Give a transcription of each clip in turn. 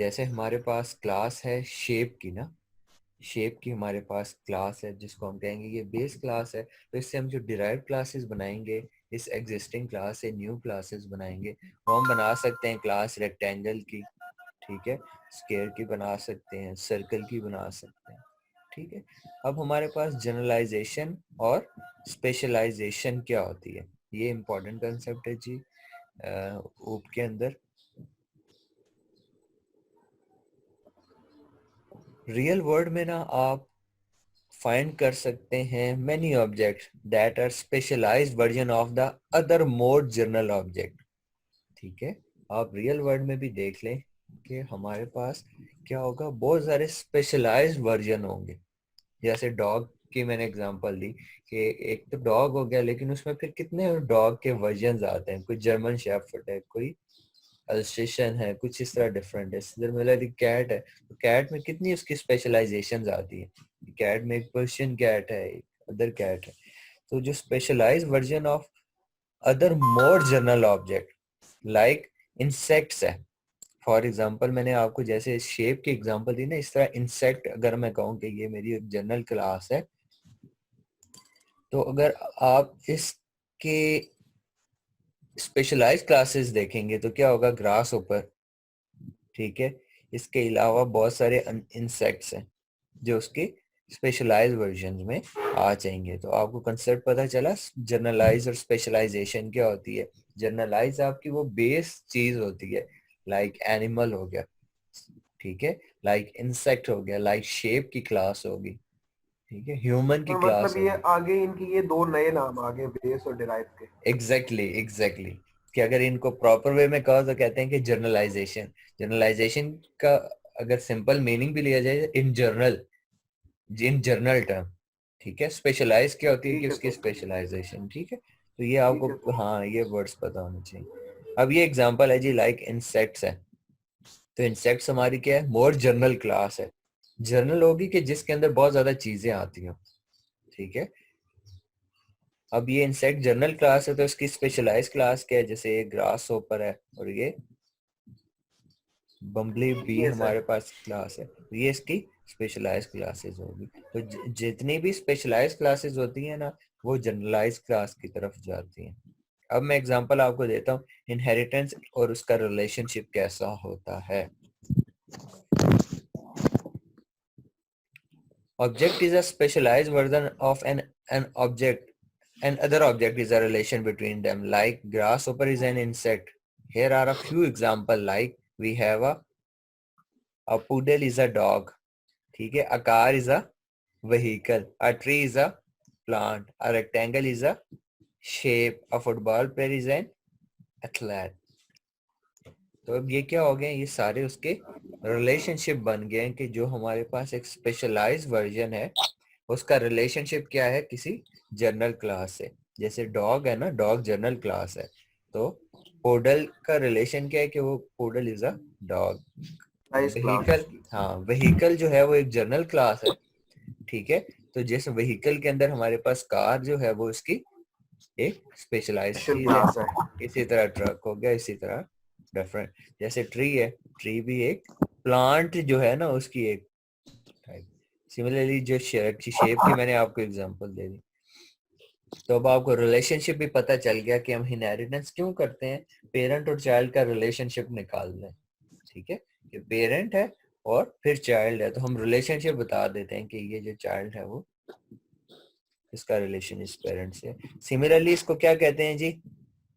जैसे हमारे पास क्लास है शेप की ना, शेप की हमारे पास क्लास है जिसको हम कहेंगे ये बेस क्लास है। तो इससे हम जो डिराइव्ड क्लासेस बनाएंगे, इस एग्जिस्टिंग क्लास से न्यू क्लासेस बनाएंगे। वो हम बना सकते हैं क्लास रेक्टेंगल की, ठीक है, स्क्वायर की बना सकते हैं, सर्कल की बना सकते हैं, ठीक है। अब हमारे पास जनरलाइजेशन और स्पेशलाइजेशन क्या होती है, ये इंपॉर्टेंट कंसेप्ट है जी ऊप के अंदर। रियल वर्ल्ड में ना आप फाइंड कर सकते हैं many objects that are specialized version of the other more general object, ठीक है। आप रियल वर्ल्ड में भी देख लें कि हमारे पास क्या होगा, बहुत सारे स्पेशलाइज्ड वर्जन होंगे। जैसे डॉग की मैंने एग्जांपल दी कि एक तो डॉग हो गया, लेकिन उसमें फिर कितने डॉग के वर्जन आते हैं, कोई जर्मन शेफर्ड है, कोई अल्सेशियन है, कुछ इस तरह डिफरेंट है। सिमिलरली कैट है, तो कैट में कितनी उसकी स्पेशलाइजेशंस आती है। कैट में एक पर्शियन कैट है, एक अदर कैट है। तो जो specialized version of other more general object like insects है। फॉर एग्जाम्पल मैंने आपको जैसे शेप की एग्जांपल दी ना, इस तरह इंसेक्ट अगर मैं कहूँ कि ये मेरी एक जनरल क्लास है, तो अगर आप इसके स्पेशलाइज्ड क्लासेस देखेंगे तो क्या होगा, ग्रास ऊपर, ठीक है। इसके अलावा बहुत सारे इंसेक्ट्स हैं जो उसके स्पेशलाइज्ड वर्जन में आ जाएंगे। तो आपको कंसेप्ट पता चला जनरलाइज और स्पेशलाइजेशन क्या होती है। जनरलाइज आपकी वो बेस चीज होती है, लाइक एनिमल हो गया, ठीक है, लाइक इंसेक्ट हो गया, लाइक शेप की क्लास होगी, ठीक है, ह्यूमन की तो क्लास मतलब ये होगी। आगे इनकी ये दो नए नाम आ गए, बेस और डिराइव के। एग्जैक्टली एग्जैक्टली, कि अगर इनको प्रॉपर वे में कहो तो कहते हैं कि जनरलाइजेशन। जनरलाइजेशन का अगर सिंपल मीनिंग भी लिया जाए, in general, in general term, ठीक है। स्पेशलाइज क्या होती है कि ठीक है उसकी सर। स्पेशलाइजेशन, ठीक है। तो ये ठीक आपको, है सर। हाँ, ये वर्ड्स पता होने चाहिए। अब ये एग्जांपल है जी, लाइक इंसेक्ट्स है। तो इंसेक्ट्स हमारी क्या है, मोर जनरल क्लास है। जनरल होगी कि जिसके अंदर बहुत ज्यादा चीजें आती हैं, ठीक है। अब ये इंसेक्ट जनरल क्लास है तो इसकी स्पेशलाइज क्लास क्या है, जैसे ये ग्रास होपर है और ये बम्बली बी यस सर। हमारे पास क्लास है, तो ये इसकी स्पेशलाइज क्लासेस होगी। तो जितनी भी स्पेशलाइज क्लासेस होती हैं ना, वो जनरलाइज क्लास की तरफ जाती हैं। अब मैं एग्जांपल आपको देता हूँ इनहेरिटेंस और उसका रिलेशनशिप कैसा होता है। Object is a specialized version of an object and other object is a relation between them, like grasshopper is an insect. Here are a few example, like we have a poodle is a dog, ठीक है, a car is a vehicle, a tree is a plant, a rectangle is a shape, a football player is an athlete। तो अब ये क्या हो गए, ये सारे उसके रिलेशनशिप बन गए हैं कि जो हमारे पास एक स्पेशलाइज्ड वर्जन है उसका रिलेशनशिप क्या है किसी जनरल क्लास से। जैसे डॉग है ना, डॉग जनरल क्लास है, तो पोडल का रिलेशन क्या है कि वो poodle is a dog. Nice class vehicle, उसकी। हाँ, व्हीकल जो है वो एक जनरल क्लास है, ठीक है। तो जिस व्हीकल के अंदर हमारे पास कार जो है वो इसकी एक स्पेशलाइज्ड स्पेशल चीज है। क्लास है। इसी तरह ट्रक हो गया, इसी तरह डिफरेंट। जैसे ट्री है, ट्री भी एक प्लांट जो है ना उसकी एक टाइप। सिमिलरली जो शेप की मैंने आपको एग्जांपल दे दी। तो अब आपको रिलेशनशिप भी पता चल गया कि हम इनहेरिटेंस क्यों करते हैं, पेरेंट और चाइल्ड का रिलेशनशिप निकाल लें, ठीक है। कि पेरेंट है और फिर चाइल्ड है, तो हम रिलेशनशिप बता देते हैं कि ये जो चाइल्ड है वो, इसका रिलेशन इस पेरेंट से। सिमिलरली इसको क्या कहते हैं जी,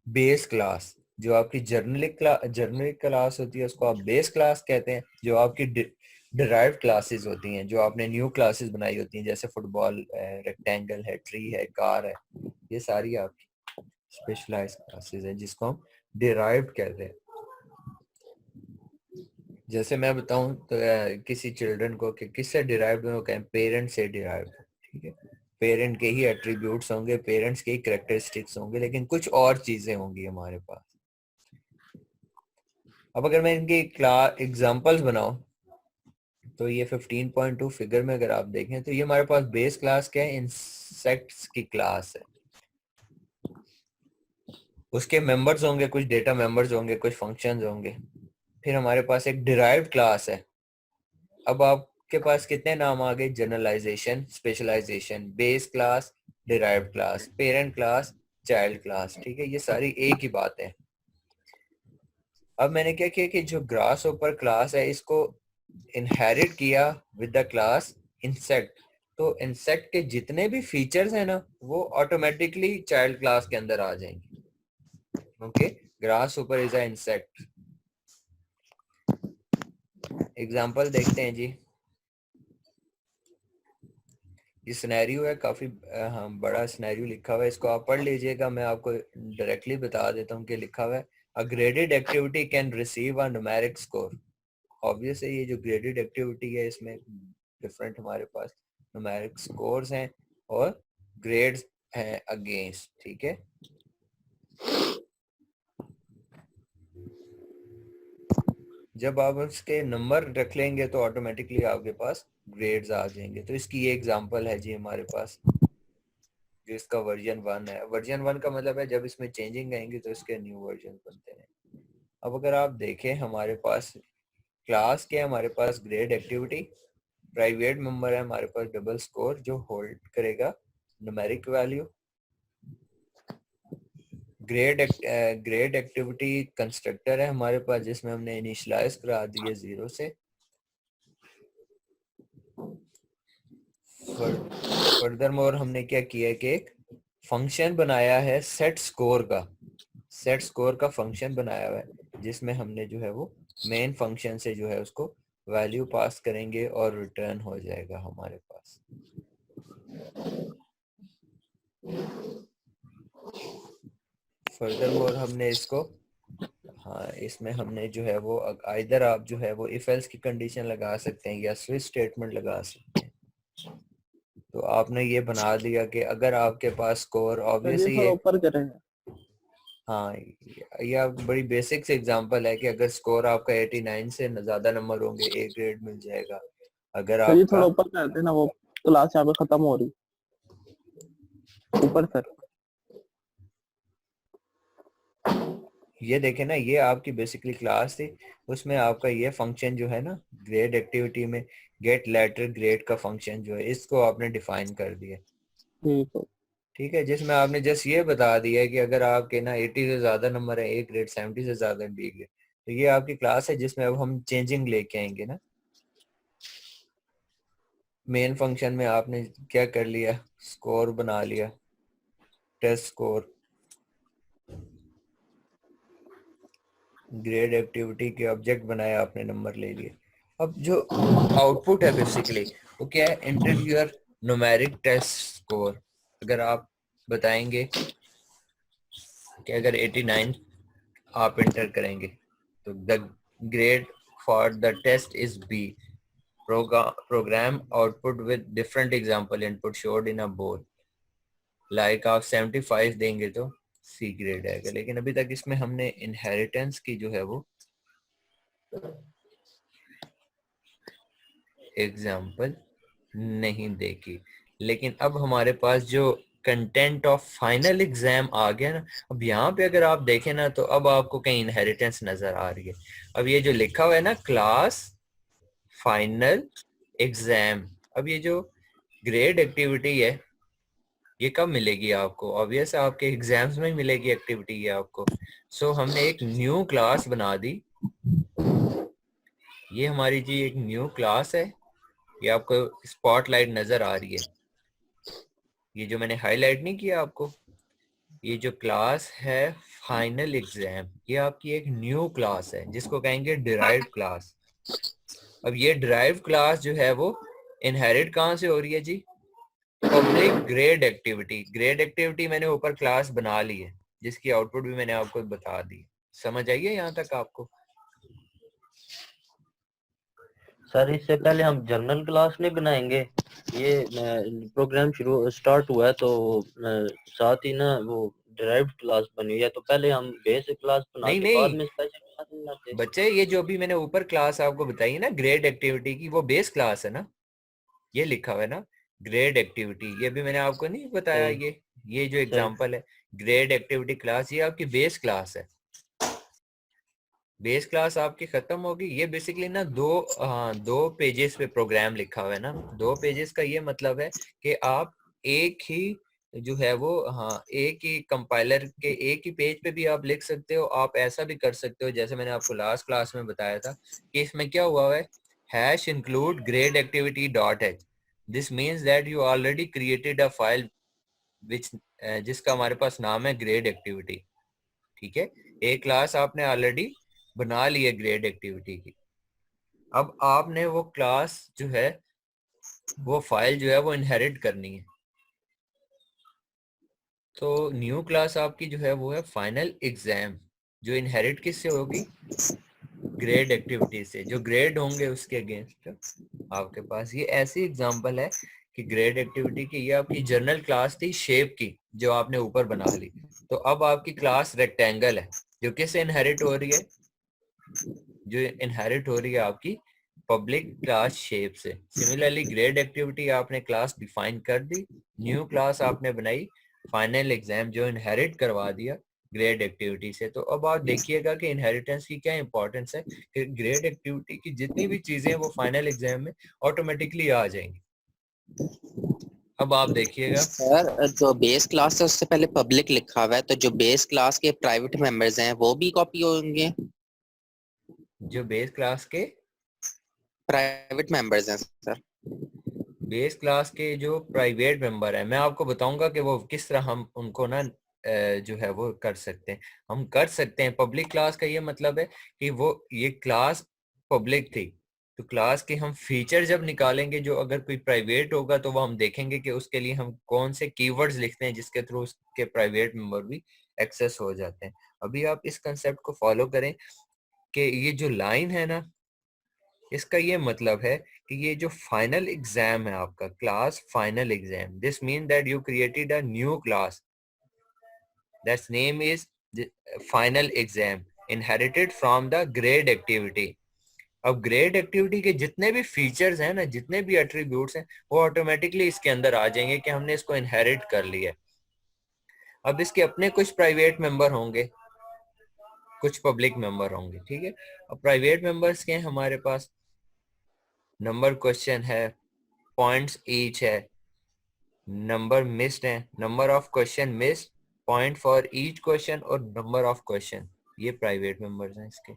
बेस क्लास। जो आपकी जर्नलिक क्लास होती है उसको आप बेस क्लास कहते हैं। जो आपकी डिराइव्ड क्लासेस होती हैं, जो आपने न्यू क्लासेस बनाई होती हैं, जैसे फुटबॉल है, रेक्टेंगल है, ट्री है, कार है, ये सारी आपकी स्पेशलाइज्ड क्लासेस है जिसको हम डिराइव्ड कहते हैं। जैसे मैं बताऊं तो किसी चिल्ड्रन को कि किससे डिराइव्ड है, वो कहें पेरेंट से डिराइव्ड, ठीक है। पेरेंट के ही एट्रीब्यूट्स होंगे, पेरेंट्स के ही करेक्टरिस्टिक्स होंगे, लेकिन कुछ और चीजें होंगी हमारे पास। अब अगर मैं इनकी क्लास एग्जांपल्स बनाऊं तो ये 15.2 फिगर में अगर आप देखें तो ये हमारे पास बेस क्लास क्या है, इंसेक्ट्स की क्लास है। उसके मेंबर्स होंगे, कुछ डेटा मेंबर्स होंगे, कुछ फंक्शंस होंगे, फिर हमारे पास एक डिराइव्ड क्लास है। अब आपके पास कितने नाम आ गए? Generalization, specialization, base class, derived class, parent class, child class. ठीक है, ये सारी एक ही बात है। अब मैंने क्या किया कि जो ग्रास ऊपर क्लास है इसको इनहेरिट किया विद द क्लास इंसेक्ट। तो इंसेक्ट के जितने भी फीचर्स हैं ना वो ऑटोमेटिकली चाइल्ड क्लास के अंदर आ जाएंगे। ओके, ग्रास ऊपर इज अ इंसेक्ट। एग्जांपल देखते हैं जी। ये सिनेरियो है, काफी हाँ बड़ा सिनेरियो लिखा हुआ है, इसको आप पढ़ लीजिएगा। मैं आपको डायरेक्टली बता देता हूँ कि लिखा हुआ है a graded activity can receive a numeric score. Obvious है, ये जो ग्रेडेड एक्टिविटी है इसमें डिफरेंट हमारे पास न्यूमेरिक स्कोर्स हैं और ग्रेड्स हैं अगेंस्ट। ठीक है, जब आप उसके नंबर रख लेंगे तो ऑटोमेटिकली आपके पास ग्रेड्स आ जाएंगे। तो इसकी ये एग्जांपल है जी हमारे पास, जिसका वर्जन 1 है। वर्जन 1 का मतलब है जब इसमें चेंजिंग आएंगी तो इसके न्यू वर्जन बनते हैं। अब अगर आप देखें हमारे पास क्लास के हमारे पास ग्रेड एक्टिविटी, प्राइवेट मेंबर है हमारे पास डबल स्कोर जो होल्ड करेगा numeric value. Grade activity constructor है हमारे पास जिसमें हमने इनिशियलाइज करा दिए 0 से। फर्दर मोर हमने क्या किया है कि एक फंक्शन बनाया है सेट स्कोर का। सेट स्कोर का फंक्शन बनाया हुआ है जिसमें हमने जो है वो मेन फंक्शन से जो है उसको वैल्यू पास करेंगे और रिटर्न हो जाएगा हमारे पास। फर्दर मोर हमने इसको, हाँ इसमें हमने जो है वो इधर आप जो है वो इफ एल्स की कंडीशन लगा सकते हैं या स्विच स्टेटमेंट लगा सकते हैं। तो आपने ये बना दिया कि अगर आपके पास स्कोर सर ये ऑब्वियसली थोड़ा ये, ऊपर करेंगे। हाँ यह बड़ी बेसिक से एग्जांपल है कि अगर स्कोर आपका 89 से ज्यादा नंबर होंगे ए ग्रेड मिल जाएगा। अगर सर ये आपका, थोड़ा ऊपर कर देना, वो क्लास यहाँ पे खत्म हो रही ऊपर सर। ये देखें ना, ये आपकी बेसिकली क्लास थी, उसमें आपका ये फंक्शन जो है ना ग्रेड एक्टिविटी में गेट लेटर ग्रेड का फंक्शन जो है इसको आपने डिफाइन कर दिया। ठीक है। ठीक है, जिसमें आपने जस्ट ये बता दिया है कि अगर आपके ना 80 से ज्यादा नंबर है ए ग्रेड, 70 से ज्यादा बी ग्रेड, तो ये आपकी क्लास है जिसमें अब हम चेंजिंग लेके आएंगे ना। मेन फंक्शन में आपने क्या कर लिया, स्कोर बना लिया, टेस्ट स्कोर, ग्रेड एक्टिविटी के ऑब्जेक्ट बनाया आपने, नंबर ले लिए। अब जो आउटपुट है बेसिकली वो क्या है, enter your numeric test score. अगर आप बताएंगे कि अगर 89 आप एंटर करेंगे तो the grade for the test is B. Program output with different example input showed in a board. Like आप 75 देंगे तो सी ग्रेड आएगा। लेकिन अभी तक इसमें हमने इनहेरिटेंस की जो है वो एग्जाम्पल नहीं देखी। लेकिन अब हमारे पास जो कंटेंट ऑफ फाइनल एग्जाम आ गया ना, अब यहाँ पे अगर आप देखें ना तो अब आपको कहीं इनहेरिटेंस नजर आ रही है। अब ये जो लिखा हुआ है ना क्लास फाइनल एग्जाम, अब ये जो ग्रेड एक्टिविटी है ये कब मिलेगी आपको? ऑब्वियस आपके एग्जाम्स में मिलेगी एक्टिविटी ये आपको। सो हमने एक न्यू क्लास बना दी। ये हमारी जी एक न्यू क्लास है, ये आपको स्पॉटलाइट नजर आ रही है। ये जो मैंने हाईलाइट नहीं किया आपको, ये जो क्लास है फाइनल एग्जाम, ये आपकी एक न्यू क्लास है जिसको कहेंगे डिराइव्ड क्लास। अब ये डिराइव्ड क्लास जो है वो इनहेरिट कहाँ से हो रही है जी? Public grade activity. Grade activity मैंने ऊपर क्लास बना ली है जिसकी आउटपुट भी मैंने आपको बता दी। समझ आइए यहाँ तक आपको? सर इससे पहले हम जनरल क्लास नहीं बनाएंगे? ये प्रोग्राम शुरू स्टार्ट हुआ है तो साथ ही ना वो डिराइव्ड क्लास बनी है, तो पहले हम बेसिक क्लास बना नहीं के बाद नहीं में स्पेशल क्लास बनाते। बच्चे, ये जो अभी मैंने ऊपर क्लास आपको बताई है ना ग्रेड एक्टिविटी की, वो बेस क्लास है ना। ये लिखा हुआ है ना ग्रेड एक्टिविटी, ये भी मैंने आपको नहीं बताया। सही ये जो सही एग्जांपल है ग्रेड एक्टिविटी क्लास, ये आपकी बेस क्लास है। बेस क्लास आपकी खत्म होगी। ये बेसिकली ना दो पेजेस पे प्रोग्राम लिखा हुआ है ना। 2 पेजेस का ये मतलब है कि आप एक ही जो है वो, हाँ, एक ही कंपाइलर के एक ही पेज पे भी आप लिख सकते हो। आप ऐसा भी कर सकते हो जैसे मैंने आपको लास्ट क्लास में बताया था कि इसमें क्या हुआ है, hash include grade activity dot H. This means that you already created a file which, जिसका हमारे पास नाम है ग्रेड एक्टिविटी। ठीक है, एक क्लास आपने ऑलरेडी बना ली है ग्रेड एक्टिविटी की। अब आपने वो क्लास जो है, वो फाइल जो है वो इनहेरिट करनी है। तो न्यू क्लास आपकी जो है वो है फाइनल एग्जाम, जो इनहेरिट किससे होगी, ग्रेड एक्टिविटी से। जो ग्रेड होंगे उसके अगेंस्ट आपके पास ये ऐसी एग्जांपल है कि ग्रेड एक्टिविटी की, ये आपकी जनरल क्लास थी शेप की जो आपने ऊपर बना ली। तो अब आपकी क्लास रेक्टेंगल है जो किससे इनहेरिट हो रही है, जो इनहेरिट हो रही है आपकी पब्लिक क्लास शेप से। सिमिलरली ग्रेड एक्टिविटी आपने क्लास डिफाइन कर दी, न्यू क्लास आपने बनाई फाइनल एग्जाम, जो इनहेरिट करवा दिया ग्रेड एक्टिविटी से। तो अब आप देखिएगा कि इनहेरिटेंस की क्या इंपॉर्टेंस है कि ग्रेड एक्टिविटी की जितनी भी चीजें हैं वो फाइनल एग्जाम में ऑटोमेटिकली आ जाएंगी। अब आप देखिएगा, सर जो बेस क्लास है उससे पहले पब्लिक लिखा हुआ है, तो जो बेस क्लास के प्राइवेट मेंबर्स हैं वो भी कॉपी होंगे? जो बेस क्लास के प्राइवेट मेंबर्स हैं सर। बेस क्लास के जो प्राइवेट मेंबर है, मैं आपको बताऊंगा कि वो किस तरह हम उनको ना जो है वो कर सकते हैं। हम कर सकते हैं पब्लिक क्लास का ये मतलब है कि वो ये क्लास पब्लिक थी, तो क्लास के हम फीचर जब निकालेंगे, जो अगर कोई प्राइवेट होगा तो वो हम देखेंगे कि उसके लिए हम कौन से कीवर्ड्स लिखते हैं जिसके थ्रू उसके प्राइवेट मेंबर भी एक्सेस हो जाते हैं। अभी आप इस कंसेप्ट को फॉलो करें कि ये जो लाइन है ना, इसका ये मतलब है कि ये जो फाइनल एग्जाम है आपका, class final exam, this mean that you created a new class that's name is final exam inherited from the grade activity. अब ग्रेड एक्टिविटी के जितने भी फीचर्स हैं ना, जितने भी एट्रीब्यूट्स हैं, वो ऑटोमेटिकली इसके अंदर आ जाएंगे कि हमने इसको इनहेरिट कर लिया। अब इसके अपने कुछ प्राइवेट मेंबर होंगे, कुछ पब्लिक मेंबर होंगे, ठीक है। अब प्राइवेट मेंबर्स के हैं हमारे पास, नंबर क्वेश्चन है, पॉइंट्स ईच है, नंबर मिस्ड है, number of question missed, point for each question और नंबर ऑफ क्वेश्चन, ये प्राइवेट मेंबर्स हैं इसके।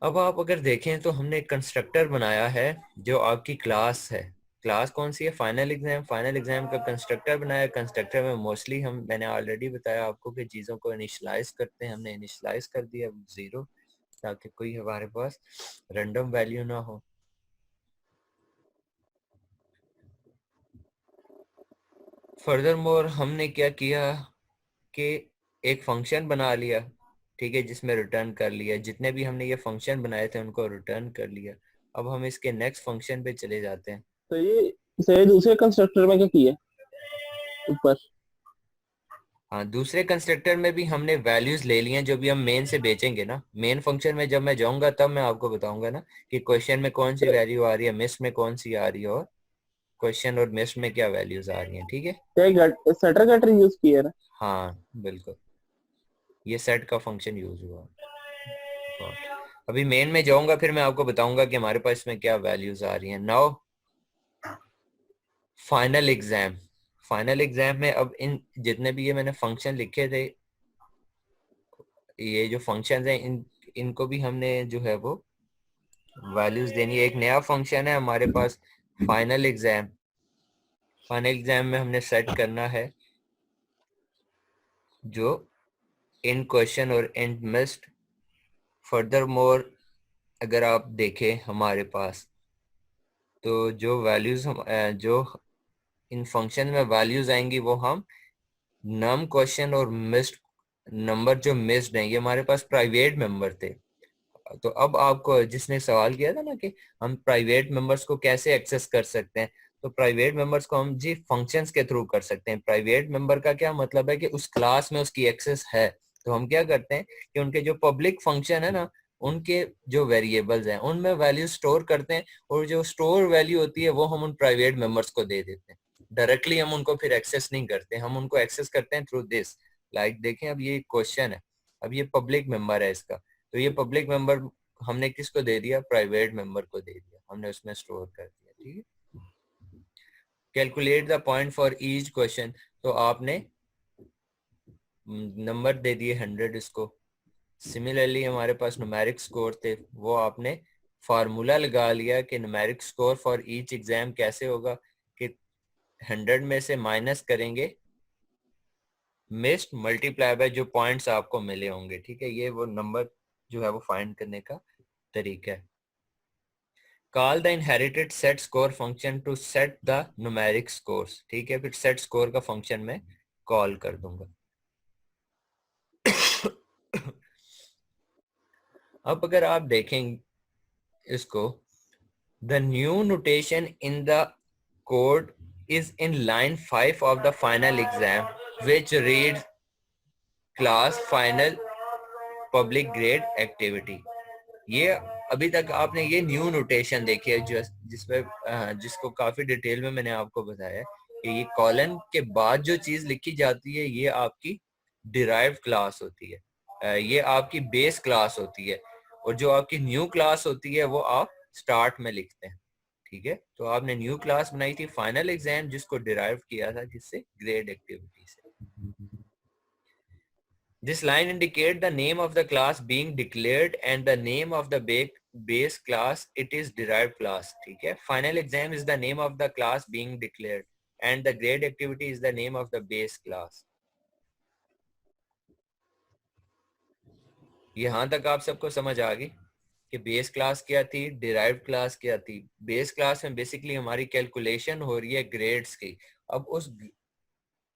अब आप अगर देखें तो हमने एक कंस्ट्रक्टर बनाया है जो आपकी क्लास है। क्लास कौन सी है, फाइनल एग्जाम। फाइनल एग्जाम का कंस्ट्रक्टर बनाया। कंस्ट्रक्टर में मोस्टली हम, मैंने ऑलरेडी बताया आपको कि चीज़ों को इनिशियलाइज करते हैं। हमने इनिशियलाइज कर दिया 0 ताकि कोई हमारे पास रैंडम वैल्यू ना हो। फर्दर मोर हमने क्या किया कि एक फंक्शन बना लिया, ठीक है, जिसमें रिटर्न कर लिया जितने भी हमने ये फंक्शन बनाए थे उनको रिटर्न कर लिया। अब हम इसके नेक्स्ट फंक्शन पे चले जाते हैं। तो ये सही दूसरे कंस्ट्रक्टर में क्या किया ऊपर? हाँ, दूसरे कंस्ट्रक्टर में भी हमने वैल्यूज ले लिए हैं जो भी हम मेन से बेचेंगे ना। मेन फंक्शन में जब मैं जाऊंगा तब मैं आपको बताऊंगा ना कि क्वेश्चन में कौन सी वैल्यू आ रही है, मिस में कौन सी आ रही है, और क्वेश्चन और मिस में क्या वैल्यूज आ रही हैं, ठीक है। क्या सेटर गेटर यूज किया ना? हाँ बिल्कुल, ये सेट का फंक्शन यूज हुआ। अभी मेन में जाऊंगा फिर मैं आपको बताऊंगा कि हमारे पास इसमें क्या वैल्यूज आ रही हैं। Now final exam, final exam में अब इन जितने भी ये मैंने फंक्शन लिखे थे, ये जो फंक्शंस हैं इनको भी हमने जो है वो वैल्यूज देनी है। एक नया फंक्शन है हमारे पास फाइनल एग्जाम। फाइनल एग्जाम में हमने सेट करना है जो इन क्वेश्चन और इन मिस्ड। फर्दर मोर अगर आप देखें हमारे पास तो जो वैल्यूज हम जो इन फंक्शन में वैल्यूज आएंगी वो हम नम क्वेश्चन और मिस्ड नंबर जो मिस्ड हैं, ये हमारे पास प्राइवेट मेंबर थे। तो अब आपको जिसने सवाल किया था ना कि हम प्राइवेट मेंबर्स को कैसे एक्सेस कर सकते हैं, तो प्राइवेट मेंबर्स को हम जी फंक्शंस के थ्रू कर सकते हैं। प्राइवेट मेंबर का क्या मतलब है कि उस क्लास में उसकी एक्सेस है। तो हम क्या करते हैं कि उनके जो पब्लिक फंक्शन है ना, उनके जो वेरिएबल्स हैं उनमें वैल्यू स्टोर करते हैं, और जो स्टोर वैल्यू होती है वो हम उन प्राइवेट मेंबर्स को दे देते हैं। डायरेक्टली हम उनको फिर एक्सेस नहीं करते, हम उनको एक्सेस करते हैं थ्रू दिस। लाइक देखें, अब ये क्वेश्चन है, अब ये पब्लिक मेंबर है इसका, तो ये पब्लिक मेंबर हमने किसको दे दिया, प्राइवेट मेंबर को दे दिया, हमने उसमें स्टोर कर दिया। ठीक है, calculate the point for each question, तो आपने नंबर दे दिए 100 इसको। सिमिलरली हमारे पास न्यूमेरिक स्कोर थे, वो आपने फार्मूला लगा लिया कि numeric score for each exam कैसे होगा, कि 100 में से माइनस करेंगे मिस्ड मल्टीप्लाई बाय जो पॉइंट्स आपको मिले होंगे। ठीक है, ये वो नंबर जो है वो फाइंड करने का तरीका है। Call the inherited set score function to set the numeric scores. ठीक है, फिर सेट स्कोर का फंक्शन में कॉल कर दूंगा। अब अगर आप देखें इसको, the new notation in the code is in line 5 of the final exam which reads class final public grade activity। ये अभी तक आपने ये न्यू नोटेशन देखी है जिसमें जिसको काफी डिटेल में मैंने आपको बताया कि ये कॉलन के बाद जो चीज लिखी जाती है ये आपकी डिराइव्ड क्लास होती है, ये आपकी बेस क्लास होती है, और जो आपकी न्यू क्लास होती है वो आप स्टार्ट में लिखते हैं। ठीक है, तो आपने न्यू क्लास बनाई थी फाइनल एग्जाम जिसको डिराइव किया था किससे, ग्रेड एक्टिविटी से। This line indicate the name of the class being declared and the name of the base class it is derived class। ठीक है, final exam is the name of the class being declared and the grade activity is the name of the base class। यहाँ तक आप सबको समझ आ गई कि base class क्या थी, डिराइव्ड क्लास क्या थी। बेस क्लास में बेसिकली हमारी कैलकुलेशन हो रही है ग्रेड्स की। अब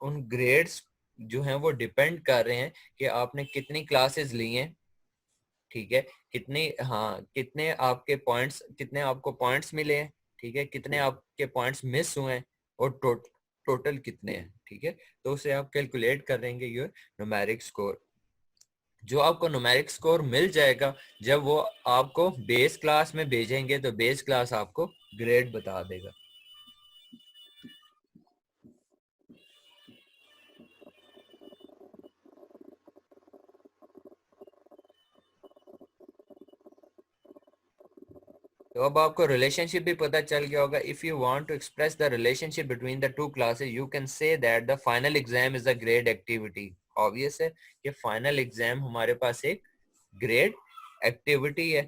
उन ग्रेड्स जो हैं वो डिपेंड कर रहे हैं कि आपने कितनी क्लासेस ली हैं। ठीक है, कितने आपके पॉइंट्स, कितने आपको पॉइंट्स मिले हैं। ठीक है, कितने आपके पॉइंट्स मिस हुए हैं और टोटल कितने हैं। ठीक है, तो उसे आप कैलकुलेट करेंगे ये न्यूमेरिक स्कोर। जो आपको न्यूमेरिक स्कोर मिल जाएगा जब वो आपको बेस क्लास में भेजेंगे तो बेस क्लास आपको ग्रेड बता देगा। तो अब आपको रिलेशनशिप भी पता चल गया होगा। If you want to express the relationship between the two classes you can say that the final exam is a grade activity. Obvious है कि फाइनल एग्जाम हमारे पास एक ग्रेड एक्टिविटी है।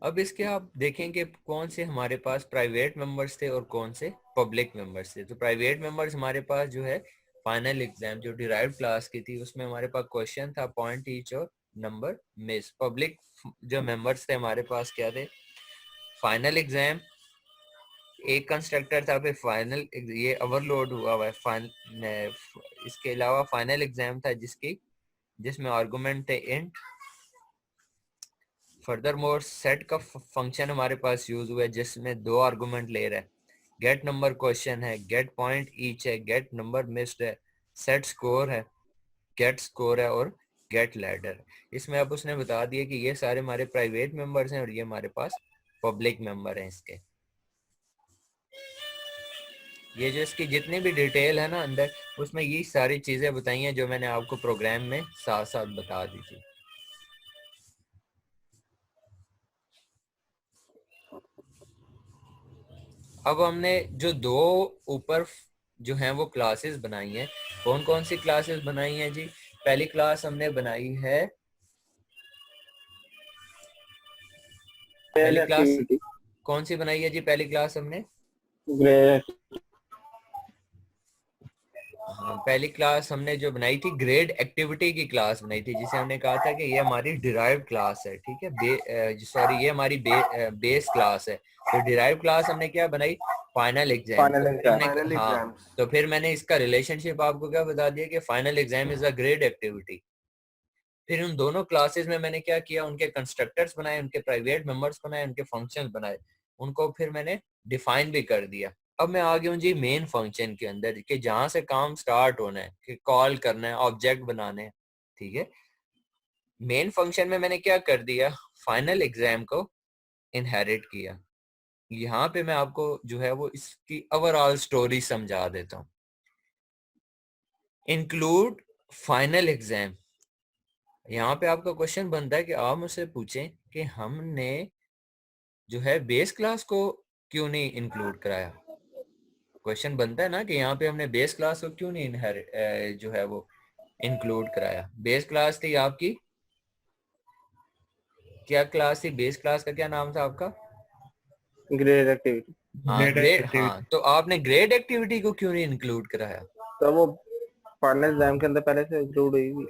अब इसके आप देखेंगे कौन से हमारे पास प्राइवेट मेंबर्स थे और कौन से पब्लिक मेंबर्स थे। तो प्राइवेट मेंबर्स हमारे पास जो है फाइनल एग्जाम जो डिराइव्ड क्लास की थी उसमें हमारे पास क्वेश्चन था पॉइंट ईच और नंबर मिस। पब्लिक जो मेंबर्स थे हमारे पास क्या थे, फाइनल एग्जाम एक कंस्ट्रक्टर था, फिर फाइनल ये ओवरलोड हुआ है इसके अलावा फाइनल एग्जाम था जिसमें आर्गुमेंट थे इंट। फर्दर मोर सेट का फंक्शन हमारे पास यूज हुआ है जिसमें दो आर्गुमेंट ले रहा है। गेट नंबर क्वेश्चन है, गेट पॉइंट ईच है, गेट नंबर मिस्ड है, सेट स्कोर है, गेट स्कोर है और गेट लैडर। इसमें अब उसने बता दिया कि ये सारे हमारे प्राइवेट मेंबर्स हैं और ये हमारे पास पब्लिक मेंबर हैं। इसके ये जो इसकी जितनी भी डिटेल है ना अंदर उसमें ये सारी चीजें बताई हैं जो मैंने आपको प्रोग्राम में साथ साथ बता दी थी। अब हमने जो दो ऊपर जो हैं वो क्लासेस बनाई हैं, कौन कौन सी क्लासेस बनाई हैं जी। पहली क्लास हमने बनाई है, पहली क्लास कौन सी बनाई है जी, पहली क्लास हमने पहली क्लास हमने जो बनाई थी ग्रेड एक्टिविटी की क्लास बनाई थी जिसे हमने कहा था कि ये हमारी डिराइव्ड क्लास है। ठीक है, सॉरी ये हमारी बेस क्लास है। तो डिराइव्ड क्लास हमने क्या बनाई, फाइनल एग्जाम। तो फिर मैंने इसका रिलेशनशिप आपको क्या बता दिया कि final exam is a grade activity. फिर उन दोनों क्लासेस में मैंने क्या किया, उनके कंस्ट्रक्टर्स बनाए, उनके प्राइवेट मेंबर्स बनाए, उनके फंक्शंस बनाए, उनको फिर मैंने डिफाइन भी कर दिया। अब मैं आ गया हूँ जी मेन फंक्शन के अंदर कि जहां से काम स्टार्ट होना है, कि कॉल करना है, ऑब्जेक्ट बनाने हैं। ठीक है, मेन फंक्शन में मैंने क्या कर दिया, फाइनल एग्जाम को इनहेरिट किया। यहाँ पे मैं आपको जो है वो इसकी ओवरऑल स्टोरी समझा देता हूँ। Include final exam. यहाँ पे आपका क्वेश्चन बनता है कि आप मुझसे पूछें कि हमने जो है बेस क्लास को क्यों नहीं इंक्लूड कराया। क्वेश्चन बनता है ना कि यहाँ पे हमने बेस क्लास को क्यों नहीं जो है वो इंक्लूड कराया। बेस क्लास थी आपकी, क्या क्लास थी? बेस क्लास का क्या नाम था आपका? Grade activity. हाँ ग्रेड, हाँ तो आपने ग्रेड एक्टिविटी को क्यों नहीं इंक्लूड कराया? तो वो फाइनल एग्जाम के अंदर पहले से इंक्लूड हुई हुई।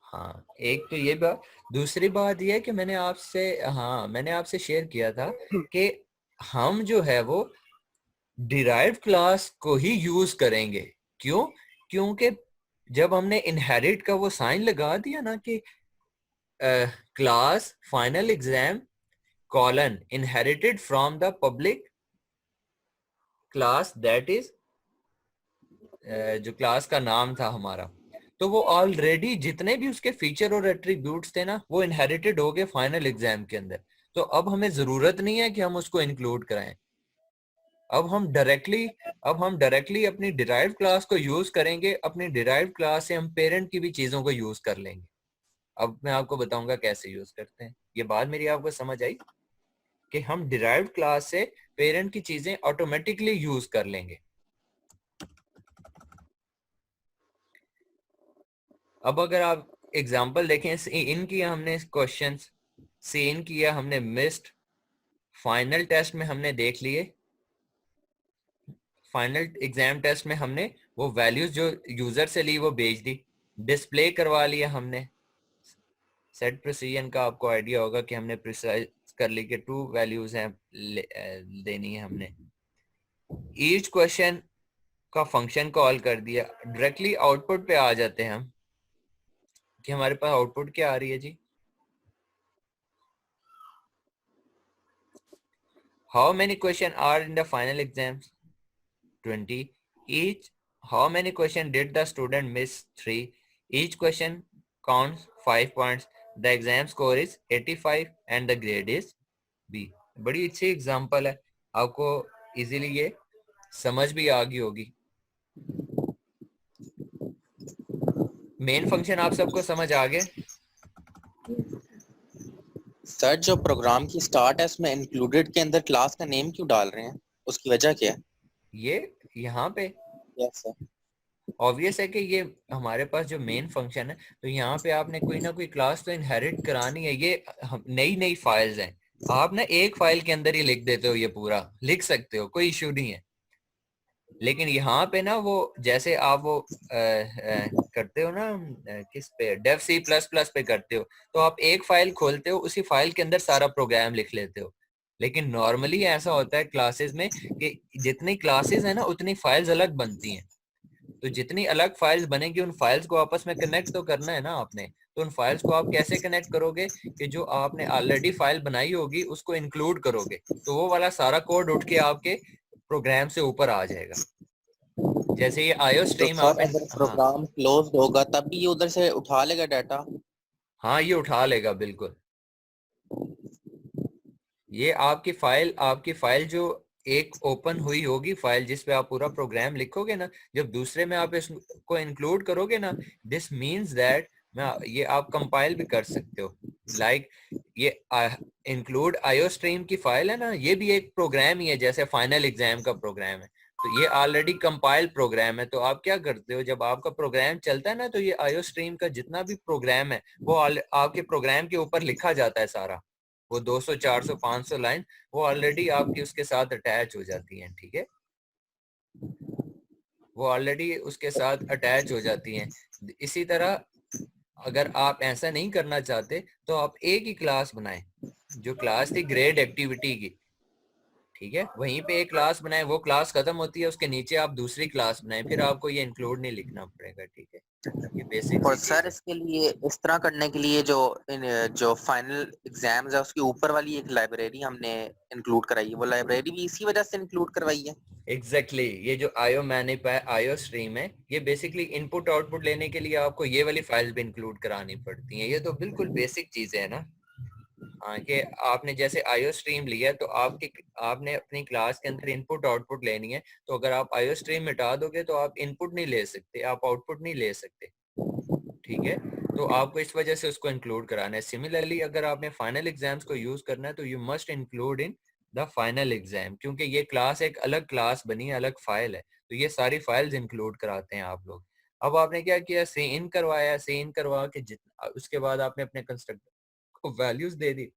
हाँ एक तो ये बात, दूसरी बात ये है कि मैंने आपसे शेयर किया था कि हम जो है वो डिराइव्ड क्लास को ही यूज करेंगे। क्यों? क्योंकि जब हमने इनहेरिट का वो साइन लगा दिया ना कि class final exam colon inherited from the public class, that is जो क्लास का नाम था हमारा, तो वो ऑलरेडी जितने भी उसके फीचर और एट्रीब्यूट्स थे ना वो इनहेरिटेड हो गए फाइनल एग्जाम के अंदर। तो अब हमें जरूरत नहीं है कि हम उसको इंक्लूड कराएं। अब हम डायरेक्टली अपनी डिराइव्ड क्लास को यूज करेंगे। अपनी डिराइव्ड क्लास से हम पेरेंट की भी चीजों को यूज कर लेंगे। अब मैं आपको बताऊंगा कैसे यूज करते हैं। ये बात मेरी आपको समझ आई कि हम डिराइव्ड क्लास से पेरेंट की चीजें ऑटोमेटिकली यूज कर लेंगे। अब अगर आप एग्जांपल देखें, इन किया हमने क्वेश्चंस, सीन किया हमने, मिस्ड, फाइनल टेस्ट में हमने देख लिए, फाइनल एग्जाम टेस्ट में हमने वो वैल्यूज जो यूजर से ली वो भेज दी, डिस्प्ले करवा लिया हमने। सेट प्रिसीजन का आपको आइडिया होगा कि हमने प्रिसाइज कर ली कि 2 वैल्यूज हैं देनी है हमने। ईच क्वेश्चन का फंक्शन कॉल कर दिया। डायरेक्टली आउटपुट पे आ जाते हैं हम कि हमारे पास आउटपुट क्या आ रही है जी। How many question are in the final exams? 20. Each, how many question did the student miss? 3. Each question counts 5 points. The exam score is 85 and the grade is B. बड़ी अच्छी एग्जांपल है, आपको easily ये समझ भी आ गई होगी। Main function आप सबको समझ आ गए? सर जो प्रोग्राम की स्टार्ट है उसमें इंक्लूडेड के अंदर क्लास का नेम क्यों डाल रहे हैं, उसकी वजह क्या है? ये यहाँ पे यस सर। ऑब्वियस है कि ये हमारे पास जो मेन फंक्शन है, तो यहाँ पे आपने कोई ना कोई क्लास तो इनहेरिट करानी है। ये नई नई फाइल्स हैं, आप ना एक फाइल के अंदर ही लिख देते हो, ये पूरा लिख सकते हो, कोई इशू नहीं है। लेकिन यहाँ पे ना वो जैसे आप वो करते हो ना, किस पे, डेव सी प्लस प्लस पे करते हो, तो आप एक फाइल खोलते हो, उसी फाइल के अंदर सारा प्रोग्राम लिख लेते हो। लेकिन नॉर्मली ऐसा होता है क्लासेस में कि जितनी क्लासेस है ना उतनी फाइल्स अलग बनती हैं। तो जितनी अलग फाइल्स बनेंगी उन फाइल्स को आपस में कनेक्ट तो करना है ना आपने। तो उन फाइल्स को आप कैसे कनेक्ट करोगे कि जो आपने ऑलरेडी फाइल बनाई होगी उसको इंक्लूड करोगे, तो वो वाला सारा कोड उठ के आपके प्रोग्राम से ऊपर आ जाएगा। जैसे ये आयो तो स्ट्रीम सर आप अगर प्रोग्राम क्लोज होगा तब भी ये उधर से उठा लेगा डाटा? हाँ ये उठा लेगा बिल्कुल। ये आपकी फाइल जो एक ओपन हुई होगी फाइल जिस पे आप पूरा प्रोग्राम लिखोगे ना, जब दूसरे में आप इसको इंक्लूड करोगे ना, दिस मींस दैट ये आप कंपाइल भी कर सकते हो। लाइक ये इंक्लूड आईओ स्ट्रीम की फाइल है ना, ये भी एक प्रोग्राम ही है जैसे फाइनल एग्जाम का प्रोग्राम है। तो ये ऑलरेडी कंपाइल प्रोग्राम है। तो आप क्या करते हो, जब आपका प्रोग्राम चलता है ना, तो ये आईओ स्ट्रीम का जितना भी प्रोग्राम है वो आपके प्रोग्राम के ऊपर लिखा जाता है सारा। वो 200, 400, 500 लाइन वो ऑलरेडी आपकी उसके साथ अटैच हो जाती हैं। ठीक है, वो ऑलरेडी उसके साथ अटैच हो जाती हैं। इसी तरह अगर आप ऐसा नहीं करना चाहते तो आप एक ही क्लास बनाएं, जो क्लास थी ग्रेड एक्टिविटी की, ठीक है, वहीं पे एक क्लास बनाएं, वो क्लास खत्म होती है उसके नीचे आप दूसरी क्लास बनाएं, फिर आपको ये इंक्लूड नहीं लिखना पड़ेगा। ठीक है, ये बेसिक और सी चीज सर है। इसके लिए, इस तरह करने के लिए जो फाइनल एग्जाम्स है उसके ऊपर वाली एक लाइब्रेरी हमने इंक्लूड कराई है, वो लाइब्रेरी भी इसी वजह से इंक्लूड करवाई है। एग्जैक्टली ये जो आईओ मैनिप है, आईओ स्ट्रीम है, ये बेसिकली इनपुट आउटपुट लेने के लिए आपको ये वाली फाइल्स भी इंक्लूड करानी पड़ती हैं। ये तो बिल्कुल बेसिक चीजें है ना। हाँ कि आपने जैसे आईओ स्ट्रीम लिया तो आपने अपनी क्लास के अंदर इनपुट आउटपुट लेनी है, तो अगर आप आईओ स्ट्रीम मिटा दोगे तो आप इनपुट नहीं ले सकते, आप आउटपुट नहीं ले सकते, ठीक है। तो आपको इस वजह से उसको इंक्लूड कराना है। सिमिलरली अगर आपने फाइनल एग्जाम्स को यूज करना है तो you must include in the final exam, क्योंकि ये क्लास एक अलग क्लास बनी है, अलग फाइल है, तो ये सारी फाइल्स इंक्लूड कराते हैं आप लोग। अब आपने क्या किया, सी इन करवाया, सी इन करवा के जितना उसके बाद आपने अपने कंस्ट्रक्टर को वैल्यूज दे दी।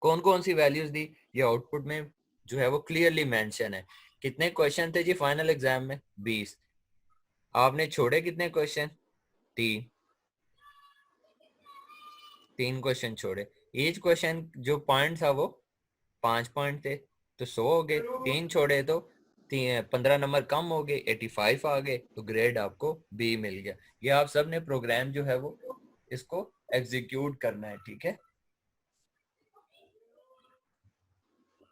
कौन कौन सी वैल्यूज दी ये आउटपुट में जो है वो क्लियरली मेंशन है। कितने क्वेश्चन थे जी फाइनल एग्जाम में? 20। आपने छोड़े कितने क्वेश्चन? 3 क्वेश्चन छोड़े। ईच क्वेश्चन जो पॉइंट था वो 5 पॉइंट थे, तो 100 हो गए। 3 छोड़े तो 15 नंबर कम हो गए, 85 आ गए, तो ग्रेड आपको बी मिल गया। ये आप सब ने प्रोग्राम जो है वो इसको एग्जीक्यूट करना है, ठीक है।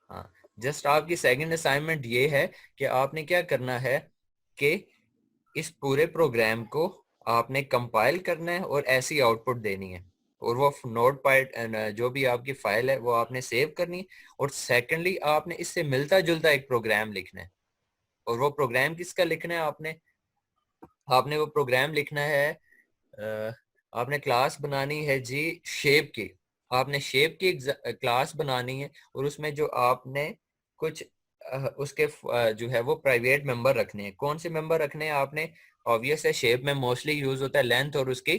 हाँ, जस्ट आपकी सेकंड असाइनमेंट ये है कि आपने क्या करना है कि इस पूरे प्रोग्राम को आपने कंपाइल करना है और ऐसी आउटपुट देनी है, और वो नोट पैड जो भी आपकी फाइल है वो आपने सेव करनी है। और सेकेंडली आपने इससे मिलता जुलता एक प्रोग्राम लिखना है, और वो प्रोग्राम किसका लिखना है? आपने वो प्रोग्राम लिखना है, आपने क्लास बनानी है जी शेप की। आपने शेप की क्लास बनानी है, और उसमें जो आपने कुछ उसके जो है वो प्राइवेट मेंबर रखने हैं। कौन से मेंबर रखने हैं आपने? ऑब्वियस है, शेप में मोस्टली यूज होता है लेंथ और उसकी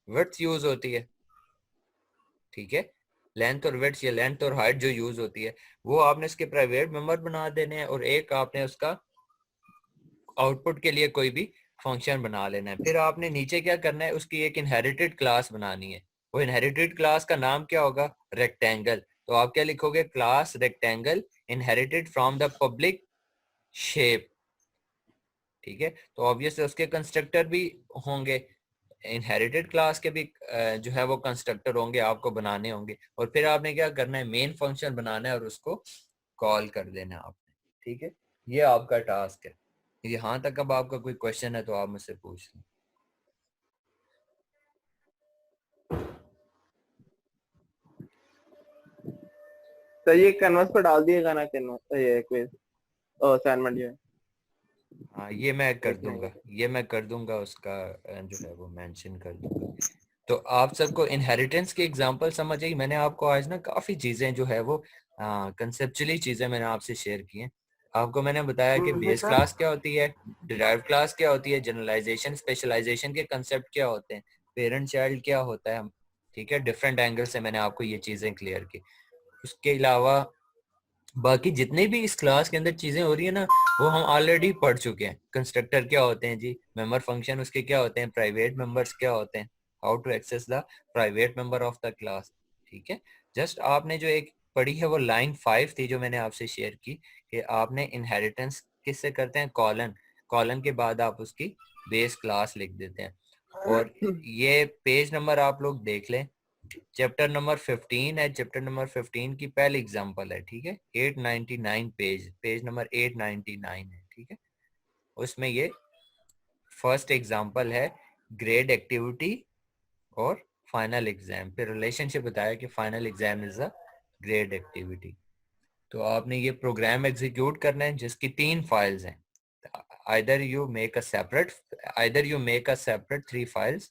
विड्थ यूज होती है, ठीक है। लेंथ और विड्थ या लेंथ और हाइट जो यूज होती है वो आपने इसके प्राइवेट मेंबर बना देने हैं, और एक आपने उसका आउटपुट के लिए कोई भी फंक्शन बना लेना है। फिर आपने नीचे क्या करना है, उसकी एक इनहेरिटेड क्लास बनानी है। वो इनहेरिटेड क्लास का नाम क्या होगा? रेक्टेंगल। तो आप क्या लिखोगे? Class rectangle inherited from the public shape, ठीक है। तो ऑब्वियसली उसके कंस्ट्रक्टर भी होंगे, इनहेरिटेड क्लास के भी जो है वो कंस्ट्रक्टर होंगे, आपको बनाने होंगे। और फिर आपने क्या करना है, मेन फंक्शन बनाना है और उसको कॉल कर देना है आपने, ठीक है। ये आपका टास्क है। यहाँ तक अब आपका कोई क्वेश्चन है तो आप मुझसे पूछ लें। सर ये कैनवस पर डाल दिएगा ना, कैनवस ये क्विज असाइनमेंट जो है। हाँ ये मैं कर दूंगा, ये मैं कर दूंगा, उसका जो है वो मेंशन कर दूंगा। तो आप सबको इनहेरिटेंस की एग्जांपल समझ आई। मैंने आपको आज ना काफी चीजें जो है वो कंसेप्चुअली चीजें मैंने आपसे शेयर की हैं। आपको मैंने बताया कि बेस क्लास क्या होती है, डिराइव्ड क्लास क्या होती है, जनरलाइजेशन स्पेशलाइजेशन के कंसेप्ट क्या होते हैं, पेरेंट चाइल्ड क्या होता है, ठीक है। डिफरेंट एंगल से मैंने आपको ये चीजें क्लियर की। उसके अलावा बाकी जितने भी इस क्लास के अंदर चीजें हो रही है ना वो हम ऑलरेडी पढ़ चुके हैं। कंस्ट्रक्टर क्या होते हैं जी, मेंबर फंक्शन उसके क्या होते हैं, प्राइवेट मेंबर्स क्या होते हैं, how to access the private member of the class, ठीक है। जस्ट आपने जो एक पढ़ी है वो लाइन 5 थी जो मैंने आपसे शेयर की, कि आपने इनहेरिटेंस किससे करते हैं, कॉलन, कॉलन के बाद आप उसकी बेस क्लास लिख देते हैं। और ये पेज नंबर आप लोग देख लें, चैप्टर नंबर 15 है, चैप्टर नंबर 15 की पहली एग्जांपल है, ठीक है। 899 पेज नंबर 899 है, ठीक है। उसमें ये फर्स्ट एग्जांपल है ग्रेड एक्टिविटी और फाइनल एग्जाम, फिर रिलेशनशिप बताया कि final exam is a grade activity. तो आपने ये प्रोग्राम एग्जीक्यूट करना है जिसकी 3 फाइल्स हैं। either you make a separate 3 files